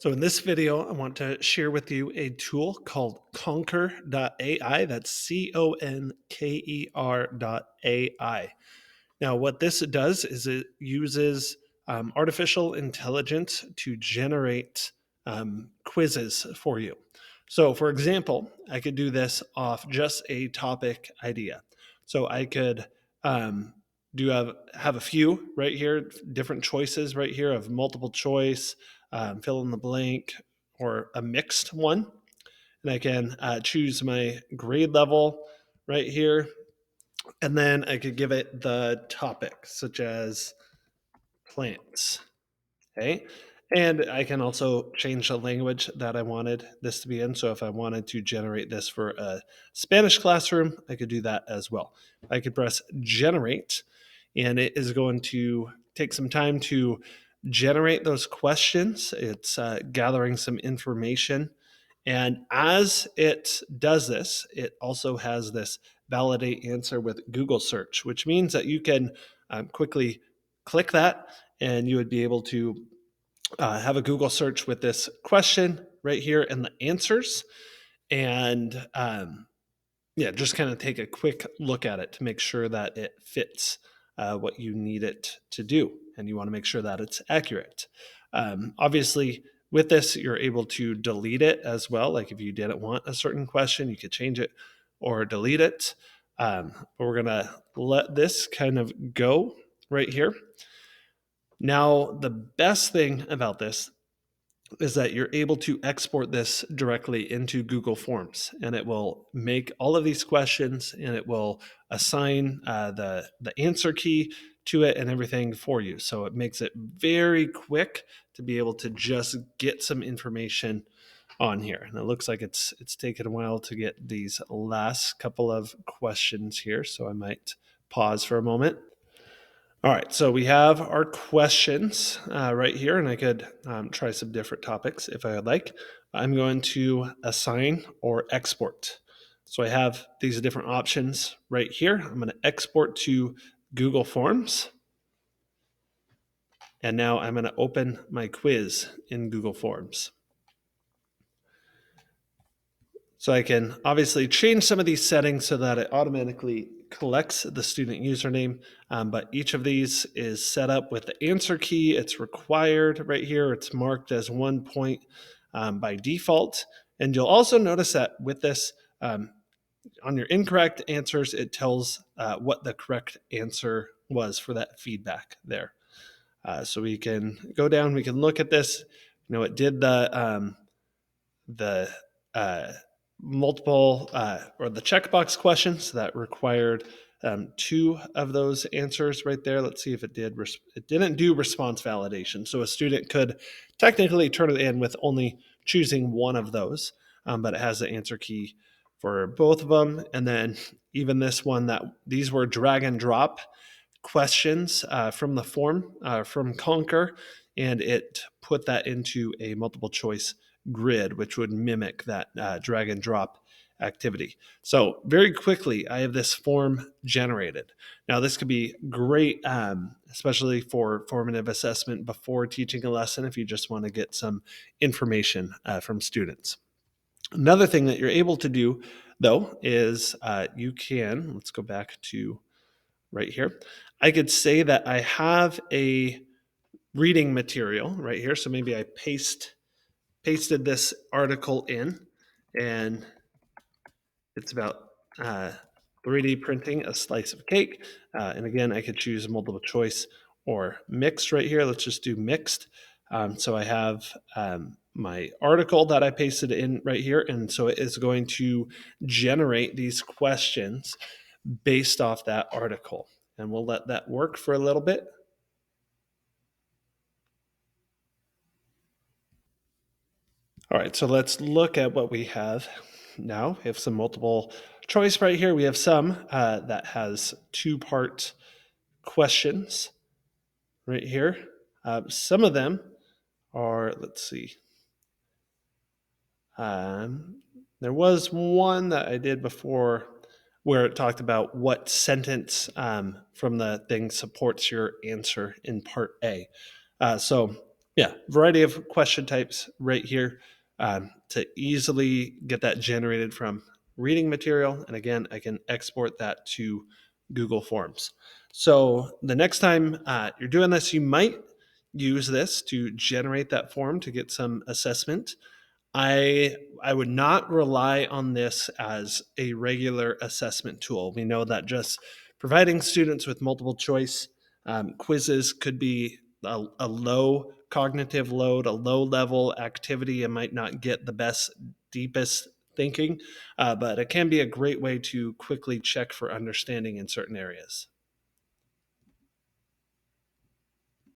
So in this video, I want to share with you a tool called Conker.AI. That's Conker.AI. Now, what this does is it uses artificial intelligence to generate quizzes for you. So, for example, I could do this off just a topic idea. So I could have a few right here, different choices right here of multiple choice, fill in the blank, or a mixed one. And I can choose my grade level right here, and then I could give it the topic, such as plants. Okay. And I can also change the language that I wanted this to be in. So if I wanted to generate this for a Spanish classroom, I could do that as well. I could press generate, and it is going to take some time to generate those questions. It's gathering some information. And as it does this, it also has this validate answer with Google search, which means that you can quickly click that and you would be able to have a Google search with this question right here and the answers. And yeah, just kind of take a quick look at it to make sure that it fits what you need it to do. And you want to make sure that it's accurate. Obviously, with this, you're able to delete it as well. Like if you didn't want a certain question, you could change it or delete it. But we're going to let this kind of go right here. Now, the best thing about this is that you're able to export this directly into Google Forms, and it will make all of these questions, and it will assign the answer key to it and everything for you. So it makes it very quick to be able to just get some information on here. And it looks like it's taken a while to get these last couple of questions here, so I might pause for a moment. All right, so we have our questions right here, and I could try some different topics if I would like. I'm going to assign or export. So I have these different options right here. I'm going to export to Google Forms. And now I'm going to open my quiz in Google Forms. So I can obviously change some of these settings so that it automatically collects the student username, but each of these is set up with the answer key. It's required right here. It's marked as 1 point by default. And you'll also notice that with this, on your incorrect answers, it tells what the correct answer was for that feedback there. So we can go down, we can look at this. You know, it did the multiple or the checkbox questions that required two of those answers right there. Let's see if it did. It didn't do response validation. So a student could technically turn it in with only choosing one of those, but it has the answer key for both of them. And then even this one, that these were drag and drop questions from the form from Conker, and it put that into a multiple choice grid, which would mimic that drag and drop activity. So very quickly, I have this form generated. Now, this could be great, especially for formative assessment before teaching a lesson, if you just want to get some information from students. Another thing that you're able to do, though, is you can, let's go back to right here. I could say that I have a reading material right here. So maybe I pasted this article in, and it's about 3D printing a slice of cake. And again, I could choose multiple choice or mixed right here. Let's just do mixed. So I have my article that I pasted in right here. And so it is going to generate these questions based off that article. And we'll let that work for a little bit. All right, so let's look at what we have now. We have some multiple choice right here. We have some that has two-part questions right here. Some of them are, let's see. There was one that I did before where it talked about what sentence from the thing supports your answer in part A. So Yeah, variety of question types right here to easily get that generated from reading material. And again, I can export that to Google Forms. So the next time you're doing this, you might use this to generate that form to get some assessment. I would not rely on this as a regular assessment tool. We know that just providing students with multiple choice quizzes could be a low cognitive load, a low level activity, and might not get the best, deepest thinking, but it can be a great way to quickly check for understanding in certain areas.